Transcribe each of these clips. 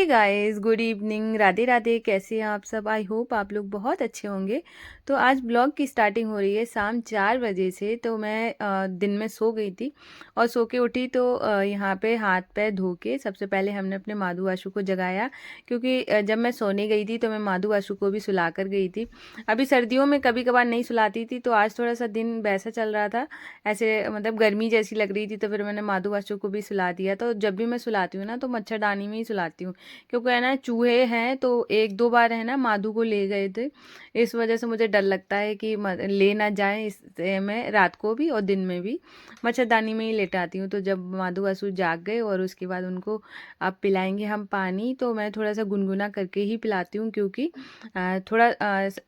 Guys, good evening, Radhe Radhe. कैसे हैं आप सब? आई होप आप लोग बहुत अच्छे होंगे। तो आज ब्लॉग की स्टार्टिंग हो रही है शाम 4 बजे से। तो मैं दिन में सो गई थी और सो के उठी तो यहाँ पे हाथ पैर धो के सबसे पहले हमने अपने माधु आशु को जगाया, क्योंकि जब मैं सोने गई थी तो मैं माधु आशु को भी सुला कर गई थी। अभी सर्दियों में कभी कभार नहीं सुलाती थी, तो आज थोड़ा सा दिन वैसा चल रहा था, ऐसे मतलब गर्मी जैसी लग रही थी, तो फिर मैंने माधु आशु को भी सुला दिया। तो जब भी मैं सुलाती हूँ ना तो मच्छरदानी में ही सुलाती हूँ, क्योंकि है ना चूहे हैं। तो एक दो बार है ना माधु को ले गए थे, इस वजह से मुझे डर लगता है कि ले ना जाएं, इसलिए मैं रात को भी और दिन में भी मच्छरदानी में ही लेटाती हूँ। तो जब माधु आंसू जाग गए और उसके बाद उनको अब पिलाएंगे हम पानी, तो मैं थोड़ा सा गुनगुना करके ही पिलाती हूँ, क्योंकि थोड़ा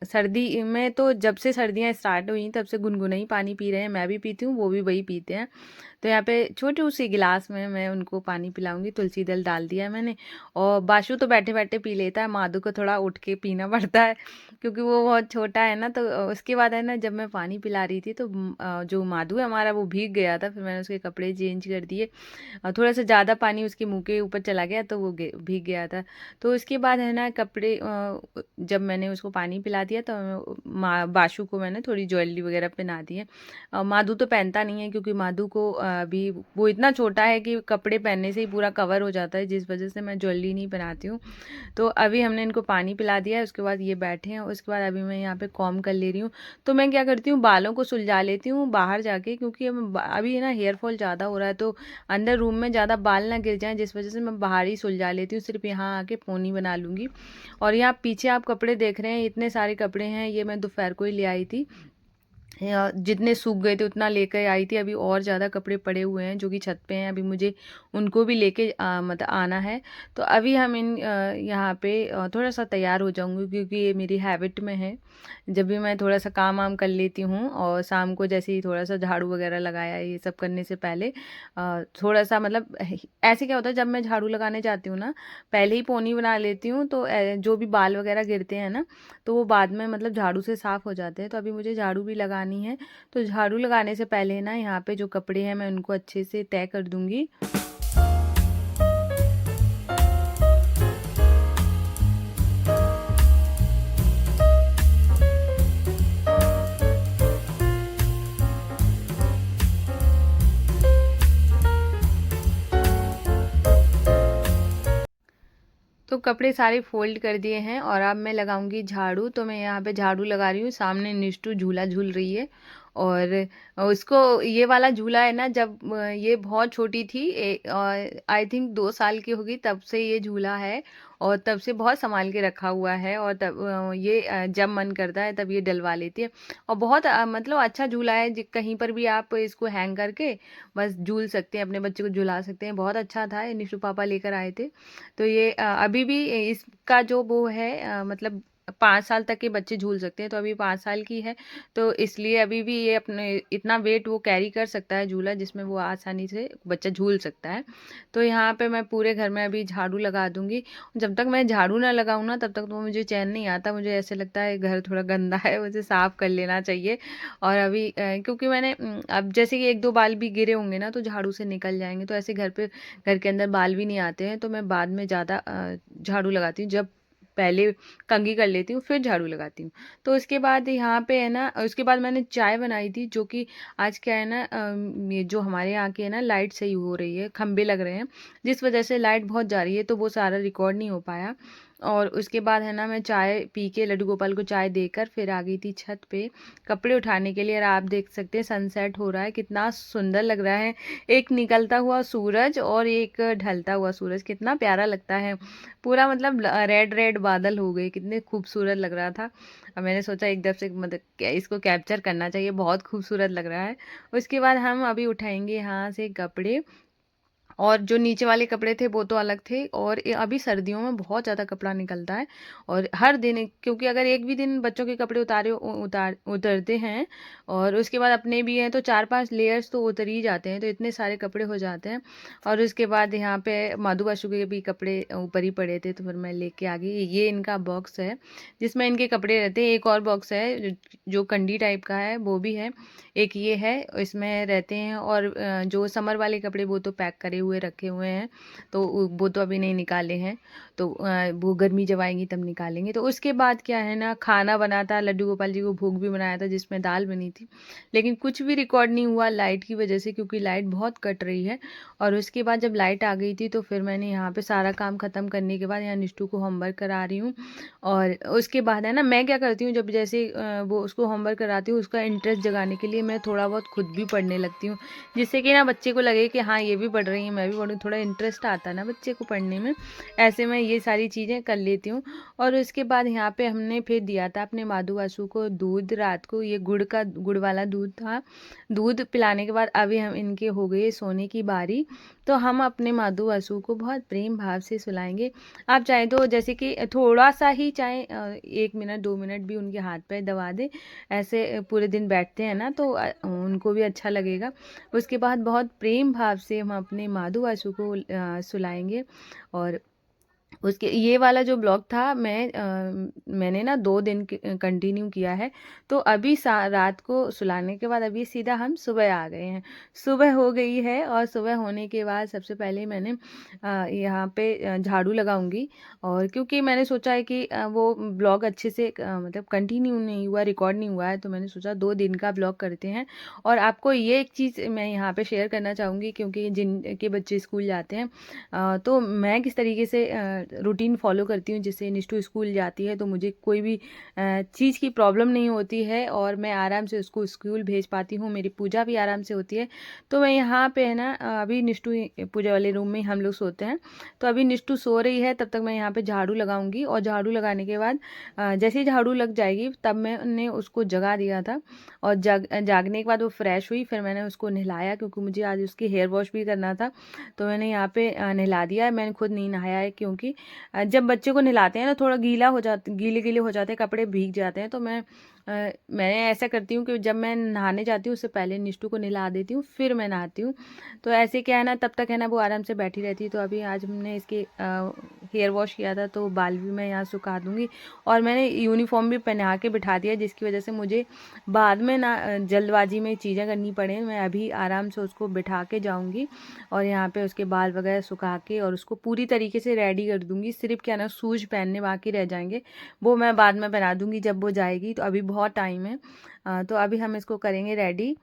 सर्दी में तो जब से सर्दियाँ स्टार्ट हुई तब से गुनगुना ही पानी पी रहे हैं। मैं भी पीती हूँ, वो भी वही पीते हैं। तो यहाँ पे छोटी सी गिलास में मैं उनको पानी पिलाऊंगी। तुलसी दल डाल दिया है मैंने, और बाशु तो बैठे बैठे पी लेता है, माधु को थोड़ा उठ के पीना पड़ता है क्योंकि वो बहुत छोटा है ना। तो उसके बाद है ना, जब मैं पानी पिला रही थी तो जो माधु है हमारा वो भीग गया था, फिर मैंने उसके कपड़े चेंज कर दिए। थोड़ा सा ज़्यादा पानी उसके मुंह के ऊपर चला गया तो वो भीग गया था। तो उसके बाद है ना कपड़े, जब मैंने उसको पानी पिला दिया तो बाशु को मैंने थोड़ी ज्वेलरी वगैरह पहना दी है। माधु तो पहनता नहीं है, क्योंकि माधु को अभी वो इतना छोटा है कि कपड़े पहनने से ही पूरा कवर हो जाता है, जिस वजह से मैं ज्वेलरी नहीं पहनाती हूँ। तो अभी हमने इनको पानी पिला दिया है, उसके बाद ये बैठे हैं। उसके बाद अभी मैं यहाँ पे कॉम कर ले रही हूँ। तो मैं क्या करती हूँ, बालों को सुलझा लेती हूँ बाहर जाके, क्योंकि अभी है ना हेयर फॉल ज़्यादा हो रहा है, तो अंदर रूम में ज़्यादा बाल ना गिर जाएं, जिस वजह से मैं बाहर ही सुलझा लेती हूँ। सिर्फ यहाँ आके पोनी बना लूँगी। और यहाँ पीछे आप कपड़े देख रहे हैं, इतने सारे कपड़े हैं, ये मैं दोपहर को ही ले आई थी। जितने सूख गए थे उतना लेकर आई थी। अभी और ज़्यादा कपड़े पड़े हुए हैं जो कि छत पे हैं, अभी मुझे उनको भी लेके मतलब आना है। तो अभी हम यहाँ पे थोड़ा सा तैयार हो जाऊंगी, क्योंकि ये मेरी हैबिट में है। जब भी मैं थोड़ा सा काम वाम कर लेती हूँ, और शाम को जैसे ही थोड़ा सा झाड़ू वगैरह लगाया, ये सब करने से पहले थोड़ा सा मतलब ऐसे क्या होता है, जब मैं झाड़ू लगाने जाती हूँ ना, पहले ही पोनी बना लेती हूँ, तो जो भी बाल वगैरह गिरते हैं ना, तो वो बाद में मतलब झाड़ू से साफ़ हो जाते हैं। तो अभी मुझे झाड़ू भी लगानी है। तो झाड़ू लगाने से पहले ना यहाँ पे जो कपड़े हैं मैं उनको अच्छे से तय कर दूंगी। तो कपड़े सारे फोल्ड कर दिए हैं और अब मैं लगाऊंगी झाड़ू। तो मैं यहाँ पे झाड़ू लगा रही हूँ। सामने निष्ठू झूला झूल रही है, और उसको ये वाला झूला है ना, जब ये बहुत छोटी थी, आई थिंक 2 साल की होगी, तब से ये झूला है, और तब से बहुत संभाल के रखा हुआ है। और तब ये जब मन करता है तब ये डलवा लेती है। और बहुत मतलब अच्छा झूला है, कहीं पर भी आप इसको हैंग करके बस झूल सकते हैं, अपने बच्चे को झुला सकते हैं। बहुत अच्छा था, ये निशु पापा लेकर आए थे। तो ये अभी भी इसका जो वो है, मतलब 5 साल तक के बच्चे झूल सकते हैं। तो अभी 5 साल की है, तो इसलिए अभी भी ये अपने इतना वेट वो कैरी कर सकता है झूला, जिसमें वो आसानी से बच्चा झूल सकता है। तो यहाँ पे मैं पूरे घर में अभी झाड़ू लगा दूंगी। जब तक मैं झाड़ू ना लगाऊं ना, तब तक तो मुझे चैन नहीं आता। मुझे ऐसे लगता है घर थोड़ा गंदा है, उसे साफ कर लेना चाहिए। और अभी क्योंकि मैंने अब जैसे कि एक दो बाल भी गिरे होंगे ना, तो झाड़ू से निकल जाएंगे, तो ऐसे घर के अंदर बाल भी नहीं आते हैं। तो मैं बाद में ज़्यादा झाड़ू लगाती हूँ, जब पहले कंघी कर लेती हूँ फिर झाड़ू लगाती हूँ। तो उसके बाद यहाँ पे है ना, उसके बाद मैंने चाय बनाई थी, जो कि आज क्या है ना, ये जो हमारे यहाँ की है ना लाइट सही हो रही है, खंबे लग रहे हैं, जिस वजह से लाइट बहुत जा रही है, तो वो सारा रिकॉर्ड नहीं हो पाया। और उसके बाद है ना, मैं चाय पी के लड्डू गोपाल को चाय देकर फिर आ गई थी छत पे कपड़े उठाने के लिए। और आप देख सकते हैं सनसेट हो रहा है, कितना सुंदर लग रहा है। एक निकलता हुआ सूरज और एक ढलता हुआ सूरज, कितना प्यारा लगता है। पूरा मतलब रेड रेड बादल हो गए, कितने खूबसूरत लग रहा था। अब मैंने सोचा एकदम से मतलब इसको कैप्चर करना चाहिए, बहुत खूबसूरत लग रहा है। उसके बाद हम अभी उठाएंगे यहाँ से कपड़े, और जो नीचे वाले कपड़े थे वो तो अलग थे। और अभी सर्दियों में बहुत ज़्यादा कपड़ा निकलता है, और हर दिन, क्योंकि अगर एक भी दिन बच्चों के कपड़े उतरते हैं, और उसके बाद अपने भी हैं, तो 4-5 लेयर्स तो उतर ही जाते हैं, तो इतने सारे कपड़े हो जाते हैं। और उसके बाद यहाँ पे मधु बाशु के भी कपड़े ऊपर ही पड़े थे, तो फिर मैं लेके आ गई। ये इनका बॉक्स है जिसमें इनके कपड़े रहते हैं। एक और बॉक्स है जो कंडी टाइप का है, वो भी है। एक ये है, इसमें रहते हैं। और जो समर वाले कपड़े वो तो पैक करे हुए हुए रखे हुए हैं, तो वो तो अभी नहीं निकाले हैं। तो वो गर्मी जब आएंगी तब निकालेंगे। तो उसके बाद क्या है ना, खाना बना था, लड्डू गोपाल जी को भोग भी बनाया था जिसमें दाल बनी थी, लेकिन कुछ भी रिकॉर्ड नहीं हुआ लाइट की वजह से, क्योंकि लाइट बहुत कट रही है। और उसके बाद जब लाइट आ गई थी तो फिर मैंने यहाँ पे सारा काम ख़त्म करने के बाद यहाँ निष्ठू को होमवर्क करा रही हूँ। और उसके बाद है ना, मैं क्या करती हूँ, जब जैसे वो उसको होमवर्क कराती हूँ, उसका इंटरेस्ट जगाने के लिए मैं थोड़ा बहुत खुद भी पढ़ने लगती हूँ, जिससे कि ना बच्चे को लगे कि हाँ ये भी पढ़ रही है, मैं भी पढ़ूँ, थोड़ा इंटरेस्ट आता है ना बच्चे को पढ़ने में। ऐसे मैं ये सारी चीज़ें कर लेती हूँ। और उसके बाद यहाँ पे हमने फिर दिया था अपने माधु वासु को दूध रात को, ये गुड़ वाला दूध था। दूध पिलाने के बाद अभी हम इनके हो गए सोने की बारी, तो हम अपने माधु वासु को बहुत प्रेम भाव से सुलाएंगे। आप चाहे तो जैसे कि थोड़ा सा ही, चाहे 1 मिनट 2 मिनट भी उनके हाथ पे दबा दे, ऐसे पूरे दिन बैठते हैं ना तो उनको भी अच्छा लगेगा। उसके बाद बहुत प्रेम भाव से हम अपने माधु वासु को सुलाएंगे। और उसके ये वाला जो ब्लॉग था मैंने ना 2 दिन कंटिन्यू किया है। तो अभी रात को सुलाने के बाद अभी सीधा हम सुबह आ गए हैं। सुबह हो गई है और सुबह होने के बाद सबसे पहले मैंने यहाँ पे झाड़ू लगाऊंगी। और क्योंकि मैंने सोचा है कि वो ब्लॉग अच्छे से मतलब कंटिन्यू नहीं हुआ, रिकॉर्ड नहीं हुआ है, तो मैंने सोचा 2 दिन का ब्लॉग करते हैं। और आपको ये एक चीज़ मैं यहाँ पे शेयर करना चाहूँगी, क्योंकि जिनके बच्चे स्कूल जाते हैं तो मैं किस तरीके से रूटीन फॉलो करती हूँ जिससे निष्ठू स्कूल जाती है, तो मुझे कोई भी चीज़ की प्रॉब्लम नहीं होती है और मैं आराम से उसको स्कूल भेज पाती हूँ, मेरी पूजा भी आराम से होती है। तो मैं यहाँ पे है ना, अभी निष्ठू पूजा वाले रूम में हम लोग सोते हैं, तो अभी निष्ठू सो रही है, तब तक मैं यहाँ पे झाड़ू लगाऊंगी। और झाड़ू लगाने के बाद जैसे ही झाड़ू लग जाएगी तब मैंने उसको जगा दिया था। और जागने के बाद वो फ्रेश हुई, फिर मैंने उसको नहलाया, क्योंकि मुझे आज उसकी हेयर वॉश भी करना था। तो मैंने यहाँ पे नहला दिया है, मैंने खुद नहीं नहाया है, क्योंकि जब बच्चे को नहलाते हैं ना थोड़ा गीले गीले हो जाते हैं, कपड़े भीग जाते हैं। तो मैंने ऐसा करती हूँ कि जब मैं नहाने जाती हूँ उससे पहले निष्ठू को नहला देती हूँ, फिर मैं नहाती हूँ। तो ऐसे क्या है ना, तब तक है ना वो आराम से बैठी रहती है। तो अभी आज हमने इसके हेयर वॉश किया था, तो बाल भी मैं यहाँ सुखा दूँगी। और मैंने यूनिफॉर्म भी पहना के बिठा दिया, जिसकी वजह से मुझे बाद में ना जल्दबाजी में चीज़ें करनी पड़े। मैं अभी आराम से उसको बिठा के जाऊँगी और यहाँ पे उसके बाल वगैरह सुखा के और उसको पूरी तरीके से रेडी कर दूँगी। सिर्फ क्या ना, शूज़ पहनने बाकी रह जाएंगे, वो मैं बाद में पहना दूँगी जब वो जाएगी। तो अभी बहुत टाइम है, तो अभी हम इसको करेंगे रेडी।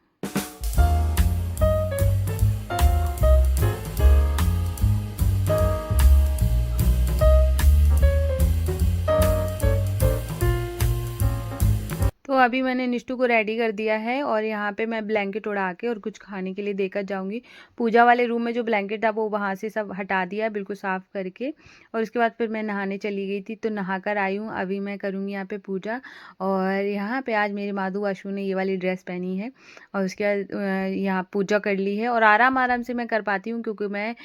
तो अभी मैंने निष्ठू को रेडी कर दिया है और यहाँ पे मैं ब्लैंकेट उड़ा के और कुछ खाने के लिए देकर जाऊँगी। पूजा वाले रूम में जो ब्लैंकेट था वो वहाँ से सब हटा दिया बिल्कुल साफ़ करके। और उसके बाद फिर मैं नहाने चली गई थी, तो नहा कर आई हूँ। अभी मैं करूँगी यहाँ पे पूजा। और यहाँ पे आज मेरे माधु वाशु ने ये वाली ड्रेस पहनी है और उसके बाद यहाँ पूजा कर ली है। और आराम आराम से मैं कर पाती हूँ, क्योंकि मैं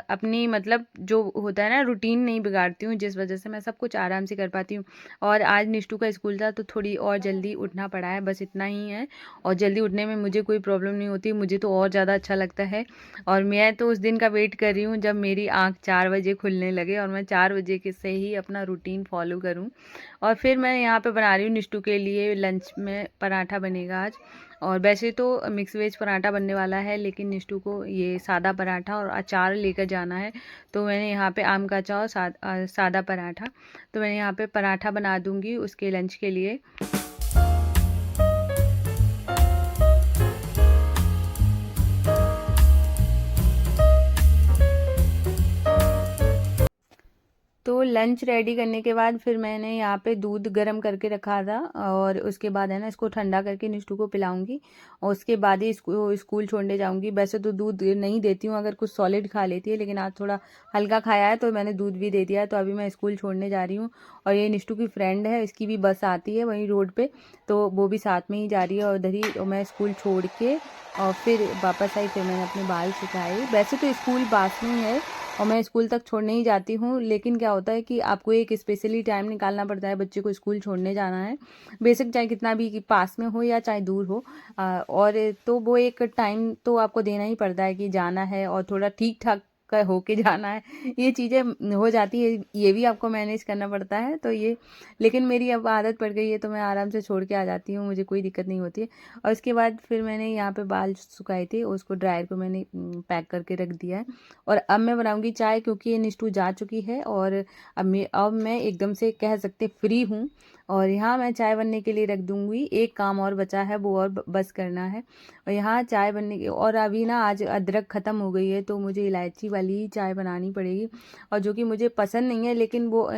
अपनी मतलब जो होता है ना रूटीन नहीं बिगाड़ती हूँ, जिस वजह से मैं सब कुछ आराम से कर पाती हूँ। और आज निष्ठू का स्कूल था तो थोड़ी और जल्दी उठना पड़ा है, बस इतना ही है। और जल्दी उठने में मुझे कोई प्रॉब्लम नहीं होती, मुझे तो और ज़्यादा अच्छा लगता है। और मैं तो उस दिन का वेट कर रही हूँ जब मेरी आँख 4 बजे खुलने लगे और मैं 4 बजे के से ही अपना रूटीन फॉलो करूँ। और फिर मैं यहाँ पे बना रही हूँ निष्ठू के लिए लंच में पराठा बनेगा आज। और वैसे तो मिक्स वेज पराठा बनने वाला है, लेकिन निष्ठू को ये सादा पराठा और अचार लेकर जाना है। तो मैंने यहाँ पे आम का अचार और सादा पराठा, तो मैंने यहाँ पे पराठा बना दूँगी उसके लंच के लिए। तो लंच रेडी करने के बाद फिर मैंने यहाँ पे दूध गर्म करके रखा था और उसके बाद है ना इसको ठंडा करके निष्ठू को पिलाऊंगी और उसके बाद ही इसको स्कूल छोड़ने जाऊंगी। वैसे तो दूध नहीं देती हूँ अगर कुछ सॉलिड खा लेती है, लेकिन आज थोड़ा हल्का खाया है तो मैंने दूध भी दे दिया है। तो अभी मैं स्कूल छोड़ने जा रही हूँ और ये निष्ठू की फ्रेंड है, इसकी भी बस आती है वहीं रोड पर, तो वो भी साथ में ही जा रही है। और उधर ही तो मैं स्कूल छोड़ के और फिर वापस आई, फिर मैंने अपने बाल सुखाए। वैसे तो स्कूल पास में ही है और मैं स्कूल तक छोड़ने ही जाती हूँ, लेकिन क्या होता है कि आपको एक स्पेशली टाइम निकालना पड़ता है, बच्चे को स्कूल छोड़ने जाना है। बेशक चाहे कितना भी कि पास में हो या चाहे दूर हो, और तो वो एक टाइम तो आपको देना ही पड़ता है कि जाना है और थोड़ा ठीक ठाक का होके जाना है, ये चीज़ें हो जाती है, ये भी आपको मैनेज करना पड़ता है। तो ये, लेकिन मेरी अब आदत पड़ गई है तो मैं आराम से छोड़ के आ जाती हूँ, मुझे कोई दिक्कत नहीं होती है। और उसके बाद फिर मैंने यहाँ पे बाल सुखाए थे, उसको ड्रायर पे मैंने पैक करके रख दिया है। और अब मैं बनाऊँगी चाय, क्योंकि ये निष्ठू जा चुकी है और अब मैं एकदम से कह सकते फ्री हूँ। और यहाँ मैं चाय बनने के लिए रख दूँगी, एक काम और बचा है, वो और बस करना है। और यहाँ चाय बनने की, और अभी ना आज अदरक ख़त्म हो गई है तो मुझे इलायची वाली ही चाय बनानी पड़ेगी, और जो कि मुझे पसंद नहीं है, लेकिन वो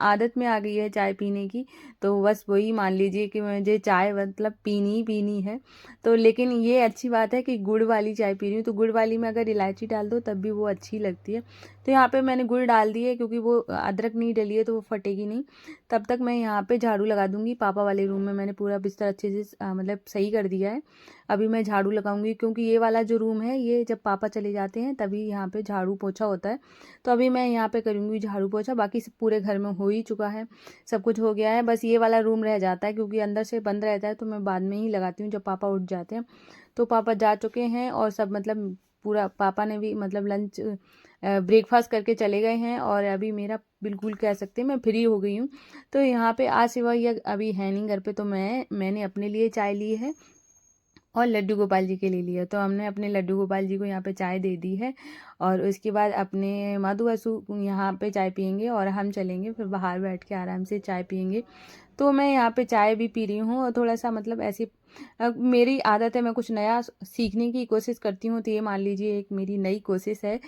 आदत में आ गई है चाय पीने की। तो बस वही मान लीजिए कि मुझे चाय मतलब पीनी ही पीनी है। तो लेकिन ये अच्छी बात है कि गुड़ वाली चाय पी रही हूँ, तो गुड़ वाली में अगर इलायची डाल दो तब भी वो अच्छी लगती है। तो यहाँ पे मैंने गुड़ डाल दी है, क्योंकि वो अदरक नहीं डली है तो वो फटेगी नहीं। तब तक मैं यहाँ पे झाड़ू लगा दूंगी। पापा वाले रूम में मैंने पूरा बिस्तर अच्छे से मतलब सही कर दिया है। अभी मैं झाड़ू लगाऊंगी, क्योंकि ये वाला जो रूम है ये जब पापा चले जाते हैं तभी यहाँ पे झाड़ू पोछा होता है। तो अभी मैं यहाँ पे करूँगी झाड़ू पोछा, बाकी सब पूरे घर में हो ही चुका है, सब कुछ हो गया है। बस ये वाला रूम रह जाता है, क्योंकि अंदर से बंद रहता है, तो मैं बाद में ही लगाती हूँ जब पापा उठ जाते हैं। तो पापा जा चुके हैं और सब मतलब पूरा, पापा ने भी मतलब लंच ब्रेकफास्ट करके चले गए हैं, और अभी मेरा बिल्कुल कह सकते हैं मैं फ्री हो गई हूँ। तो यहाँ पे आज सिवा ये अभी है नहीं घर पे, तो मैंने अपने लिए चाय ली है और लड्डू गोपाल जी के लिए लिया। तो हमने अपने लड्डू गोपाल जी को यहाँ पे चाय दे दी है, और उसके बाद अपने मधु वसु यहाँ पे चाय पियेंगे, और हम चलेंगे फिर बाहर बैठ के आराम से चाय पियेंगे। तो मैं यहाँ पे चाय भी पी रही हूँ, और थोड़ा सा मतलब ऐसी मेरी आदत है, मैं कुछ नया सीखने की कोशिश करती हूँ, तो ये मान लीजिए एक मेरी नई कोशिश है